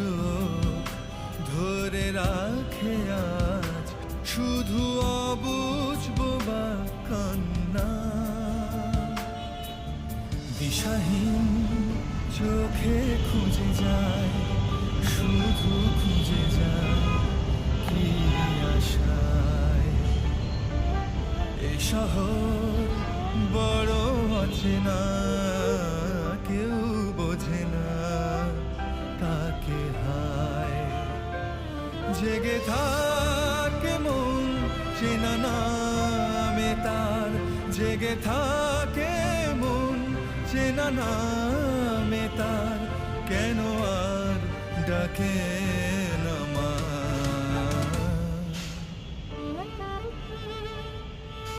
চোখ ধরে রাখে আজ শুধু অবুঝ বোবা কান্না। দিশাহীন চোখে খুঁজে যায়, শুধু খুঁজে যায় কি আশায়। এ শহর বড় অচেনা, কেউ বোঝে না কাকে হায়। জেগে থাকে মন চেনা নামে তার, জেগে থাকে মন চেনা নামে তার, কেন আর ডাকে